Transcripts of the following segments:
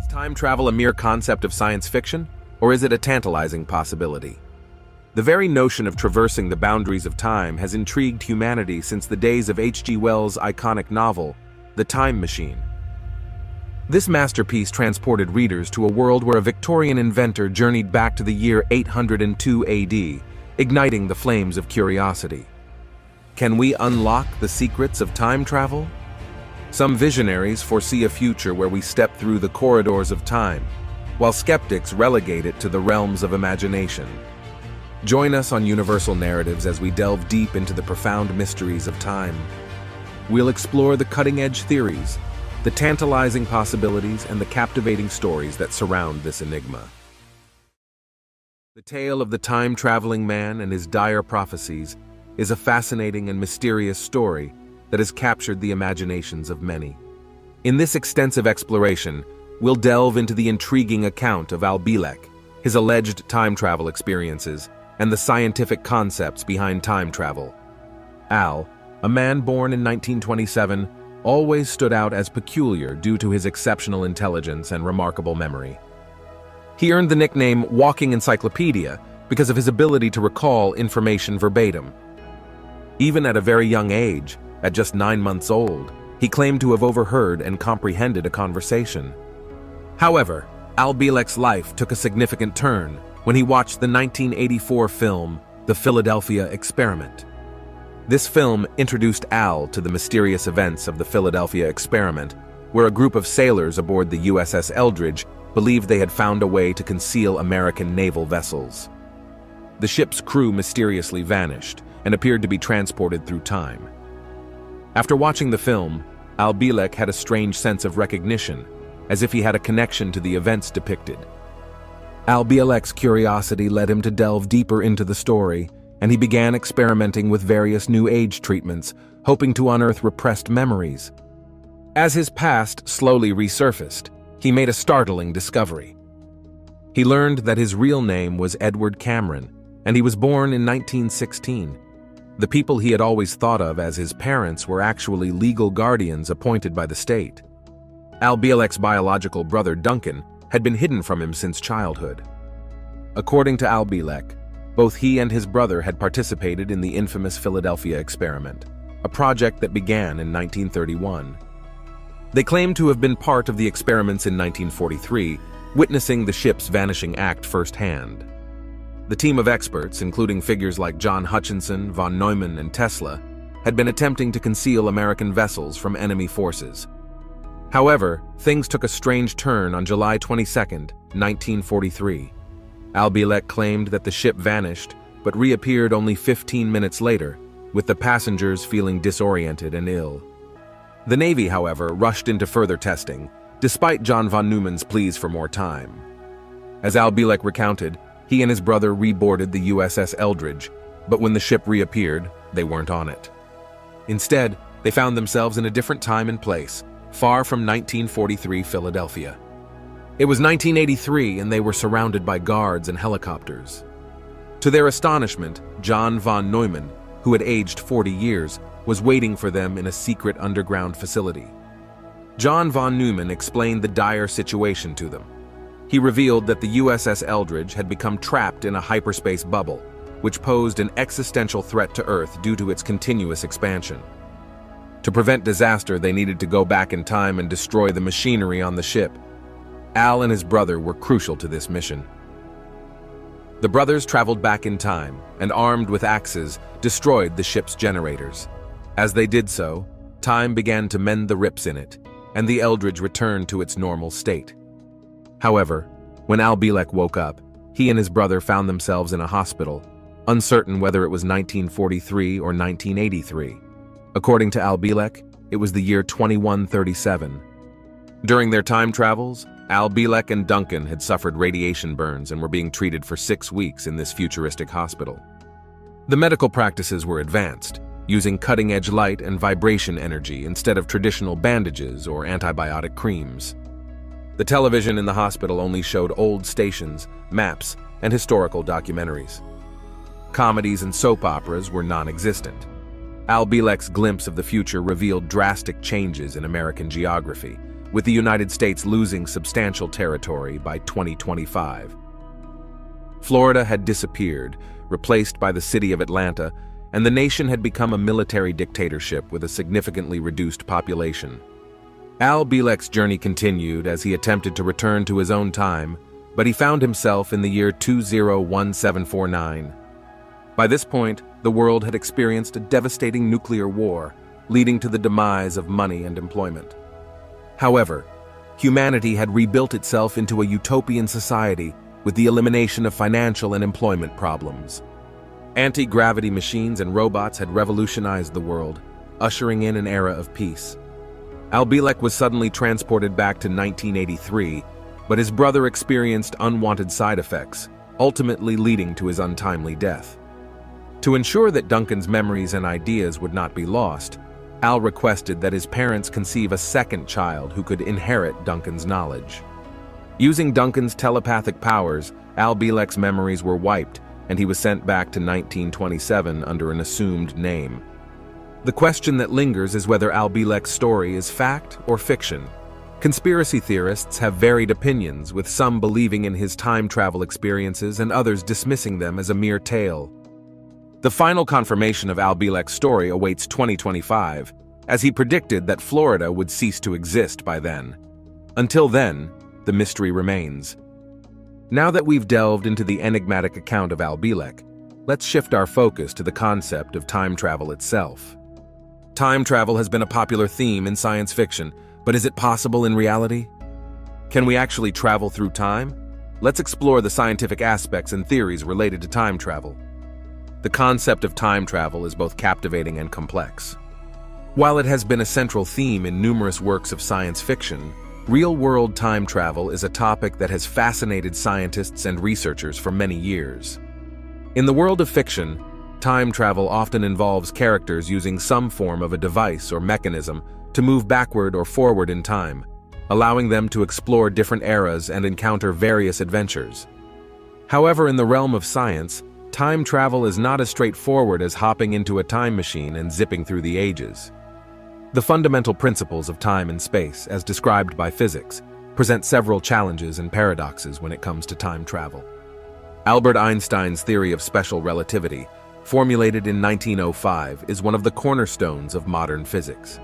time travel a mere concept of science fiction, or is it a tantalizing possibility? The very notion of traversing the boundaries of time has intrigued humanity since the days of H.G. Wells' iconic novel, The Time Machine. This masterpiece transported readers to a world where a Victorian inventor journeyed back to the year 802 AD, igniting the flames of curiosity. Can we unlock the secrets of time travel? Some visionaries foresee a future where we step through the corridors of time, while skeptics relegate it to the realms of imagination. Join us on Universal Narratives as we delve deep into the profound mysteries of time. We'll explore the cutting-edge theories, the tantalizing possibilities, and the captivating stories that surround this enigma. The tale of the time-traveling man and his dire prophecies is a fascinating and mysterious story that has captured the imaginations of many. In this extensive exploration, we'll delve into the intriguing account of Al-Bielek, his alleged time travel experiences, and the scientific concepts behind time travel. Al, a man born in 1927, always stood out as peculiar due to his exceptional intelligence and remarkable memory. He earned the nickname Walking Encyclopedia because of his ability to recall information verbatim. Even at a very young age, at just 9 months old, he claimed to have overheard and comprehended a conversation. However, Al-Bielek's life took a significant turn when he watched the 1984 film, The Philadelphia Experiment. This film introduced Al to the mysterious events of the Philadelphia Experiment, where a group of sailors aboard the USS Eldridge believed they had found a way to conceal American naval vessels. The ship's crew mysteriously vanished and appeared to be transported through time. After watching the film, Al-Bielek had a strange sense of recognition, as if he had a connection to the events depicted. Al-Bielek's curiosity led him to delve deeper into the story, and he began experimenting with various New Age treatments, hoping to unearth repressed memories. As his past slowly resurfaced, he made a startling discovery. He learned that his real name was Edward Cameron, and he was born in 1916. The people he had always thought of as his parents were actually legal guardians appointed by the state. Al-Bielek's biological brother Duncan had been hidden from him since childhood. According to Al-Bielek, both he and his brother had participated in the infamous Philadelphia Experiment, a project that began in 1931. They claimed to have been part of the experiments in 1943, witnessing the ship's vanishing act firsthand. The team of experts, including figures like John Hutchinson, von Neumann, and Tesla, had been attempting to conceal American vessels from enemy forces. However, things took a strange turn on July 22, 1943. Al-Bielek claimed that the ship vanished, but reappeared only 15 minutes later, with the passengers feeling disoriented and ill. The Navy, however, rushed into further testing, despite John von Neumann's pleas for more time. As Al-Bielek recounted, he and his brother reboarded the USS Eldridge, but when the ship reappeared, they weren't on it. Instead, they found themselves in a different time and place, far from 1943 Philadelphia. It was 1983 and they were surrounded by guards and helicopters. To their astonishment, John von Neumann, who had aged 40 years, was waiting for them in a secret underground facility. John von Neumann explained the dire situation to them. He revealed that the USS Eldridge had become trapped in a hyperspace bubble, which posed an existential threat to Earth due to its continuous expansion. To prevent disaster, they needed to go back in time and destroy the machinery on the ship. Al and his brother were crucial to this mission. The brothers traveled back in time and, armed with axes, destroyed the ship's generators. As they did so, time began to mend the rips in it, and the Eldridge returned to its normal state. However, when Al-Bielek woke up, he and his brother found themselves in a hospital, uncertain whether it was 1943 or 1983. According to Al-Bielek, it was the year 2137. During their time travels, Al-Bielek and Duncan had suffered radiation burns and were being treated for 6 weeks in this futuristic hospital. The medical practices were advanced, using cutting-edge light and vibration energy instead of traditional bandages or antibiotic creams. The television in the hospital only showed old stations, maps, and historical documentaries. Comedies and soap operas were non-existent. Al-Bielek's glimpse of the future revealed drastic changes in American geography, with the United States losing substantial territory by 2025. Florida had disappeared, replaced by the city of Atlanta, and the nation had become a military dictatorship with a significantly reduced population. Al Bielek's journey continued as he attempted to return to his own time, but he found himself in the year 201749. By this point, the world had experienced a devastating nuclear war, leading to the demise of money and employment. However, humanity had rebuilt itself into a utopian society with the elimination of financial and employment problems. Anti-gravity machines and robots had revolutionized the world, ushering in an era of peace. Al Bielek was suddenly transported back to 1983, but his brother experienced unwanted side effects, ultimately leading to his untimely death. To ensure that Duncan's memories and ideas would not be lost, Al requested that his parents conceive a second child who could inherit Duncan's knowledge. Using Duncan's telepathic powers, Al Bielek's memories were wiped, and he was sent back to 1927 under an assumed name. The question that lingers is whether Al Bielek's story is fact or fiction. Conspiracy theorists have varied opinions, with some believing in his time travel experiences and others dismissing them as a mere tale. The final confirmation of Al Bielek's story awaits 2025, as he predicted that Florida would cease to exist by then. Until then, the mystery remains. Now that we've delved into the enigmatic account of Al Bielek, let's shift our focus to the concept of time travel itself. Time travel has been a popular theme in science fiction, but is it possible in reality? Can we actually travel through time? Let's explore the scientific aspects and theories related to time travel. The concept of time travel is both captivating and complex. While it has been a central theme in numerous works of science fiction, real-world time travel is a topic that has fascinated scientists and researchers for many years. In the world of fiction, time travel often involves characters using some form of a device or mechanism to move backward or forward in time, allowing them to explore different eras and encounter various adventures. However, in the realm of science, time travel is not as straightforward as hopping into a time machine and zipping through the ages. The fundamental principles of time and space, as described by physics, present several challenges and paradoxes when it comes to time travel. Albert Einstein's theory of special relativity, formulated in 1905, is one of the cornerstones of modern physics.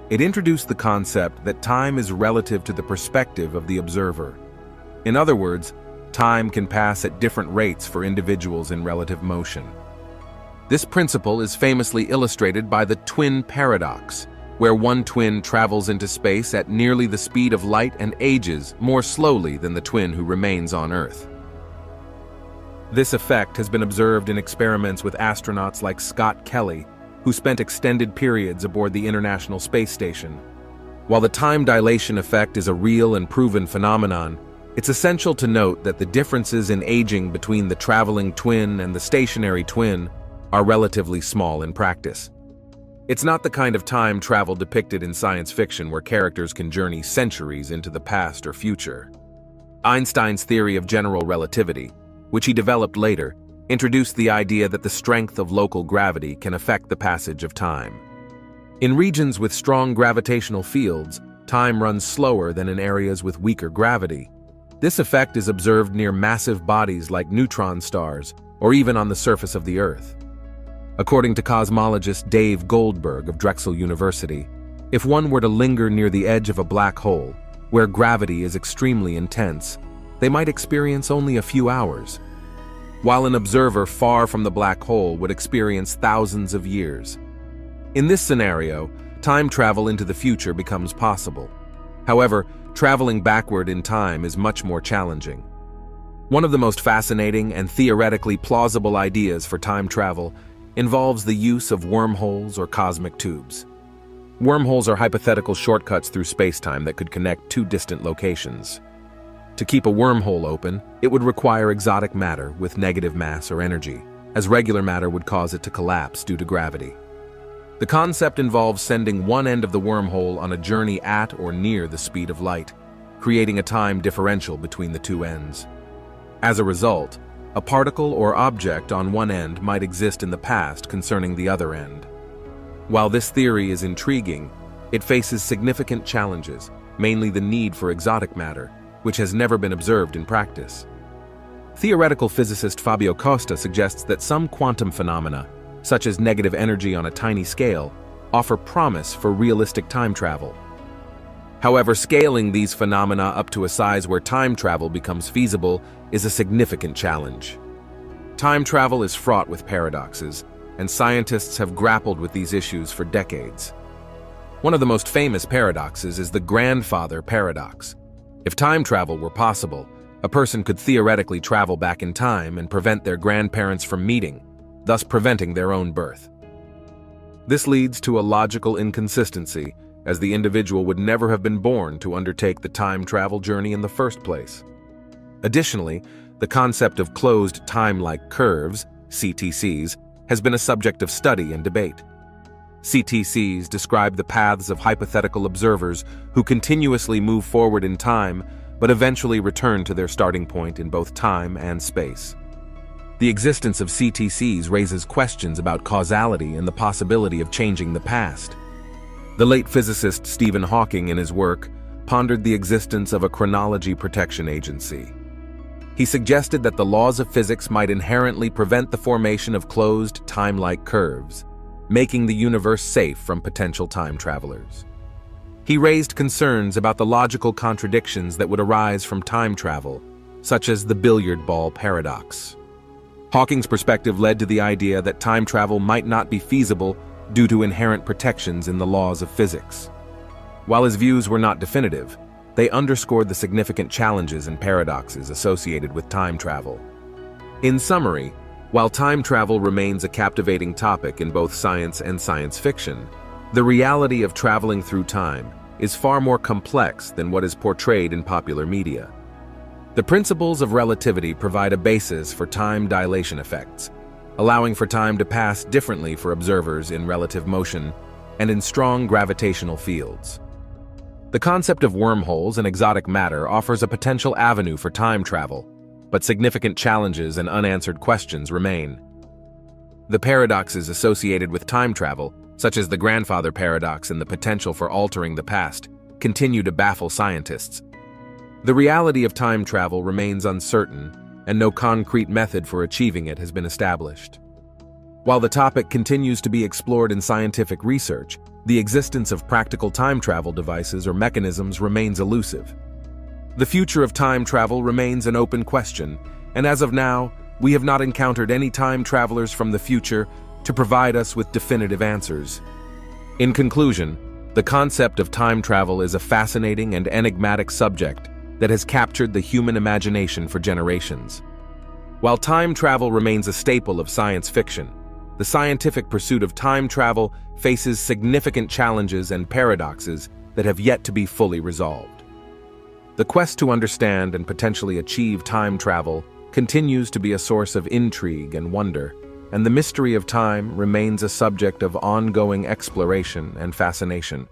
It introduced the concept that time is relative to the perspective of the observer. In other words, time can pass at different rates for individuals in relative motion. This principle is famously illustrated by the twin paradox, where one twin travels into space at nearly the speed of light and ages more slowly than the twin who remains on Earth. This effect has been observed in experiments with astronauts like Scott Kelly, who spent extended periods aboard the International Space Station. While the time dilation effect is a real and proven phenomenon, it's essential to note that the differences in aging between the traveling twin and the stationary twin are relatively small in practice. It's not the kind of time travel depicted in science fiction where characters can journey centuries into the past or future. Einstein's theory of general relativity, which he developed later, introduced the idea that the strength of local gravity can affect the passage of time. In regions with strong gravitational fields, time runs slower than in areas with weaker gravity. This effect is observed near massive bodies like neutron stars, or even on the surface of the Earth. According to cosmologist Dave Goldberg of Drexel University, if one were to linger near the edge of a black hole, where gravity is extremely intense, they might experience only a few hours, while an observer far from the black hole would experience thousands of years. In this scenario, time travel into the future becomes possible. However, traveling backward in time is much more challenging. One of the most fascinating and theoretically plausible ideas for time travel involves the use of wormholes or cosmic tubes. Wormholes are hypothetical shortcuts through space-time that could connect two distant locations. To keep a wormhole open, it would require exotic matter with negative mass or energy, as regular matter would cause it to collapse due to gravity. The concept involves sending one end of the wormhole on a journey at or near the speed of light, creating a time differential between the two ends. As a result, a particle or object on one end might exist in the past concerning the other end. While this theory is intriguing, it faces significant challenges, mainly the need for exotic matter, which has never been observed in practice. Theoretical physicist Fabio Costa suggests that some quantum phenomena, such as negative energy on a tiny scale, offer promise for realistic time travel. However, scaling these phenomena up to a size where time travel becomes feasible is a significant challenge. Time travel is fraught with paradoxes, and scientists have grappled with these issues for decades. One of the most famous paradoxes is the grandfather paradox. If time travel were possible, a person could theoretically travel back in time and prevent their grandparents from meeting, thus preventing their own birth. This leads to a logical inconsistency, as the individual would never have been born to undertake the time travel journey in the first place. Additionally, the concept of closed time-like curves, CTCs, has been a subject of study and debate. CTCs describe the paths of hypothetical observers who continuously move forward in time but eventually return to their starting point in both time and space. The existence of CTCs raises questions about causality and the possibility of changing the past. The late physicist Stephen Hawking, in his work, pondered the existence of a chronology protection agency. He suggested that the laws of physics might inherently prevent the formation of closed, time-like curves, making the universe safe from potential time travelers. He raised concerns about the logical contradictions that would arise from time travel, such as the billiard ball paradox. Hawking's perspective led to the idea that time travel might not be feasible due to inherent protections in the laws of physics. While his views were not definitive, they underscored the significant challenges and paradoxes associated with time travel. In summary, while time travel remains a captivating topic in both science and science fiction, the reality of traveling through time is far more complex than what is portrayed in popular media. The principles of relativity provide a basis for time dilation effects, allowing for time to pass differently for observers in relative motion and in strong gravitational fields. The concept of wormholes and exotic matter offers a potential avenue for time travel, but significant challenges and unanswered questions remain. The paradoxes associated with time travel, such as the grandfather paradox and the potential for altering the past, continue to baffle scientists. The reality of time travel remains uncertain, and no concrete method for achieving it has been established. While the topic continues to be explored in scientific research, the existence of practical time travel devices or mechanisms remains elusive. The future of time travel remains an open question, and as of now, we have not encountered any time travelers from the future to provide us with definitive answers. In conclusion, the concept of time travel is a fascinating and enigmatic subject that has captured the human imagination for generations. While time travel remains a staple of science fiction, the scientific pursuit of time travel faces significant challenges and paradoxes that have yet to be fully resolved. The quest to understand and potentially achieve time travel continues to be a source of intrigue and wonder, and the mystery of time remains a subject of ongoing exploration and fascination.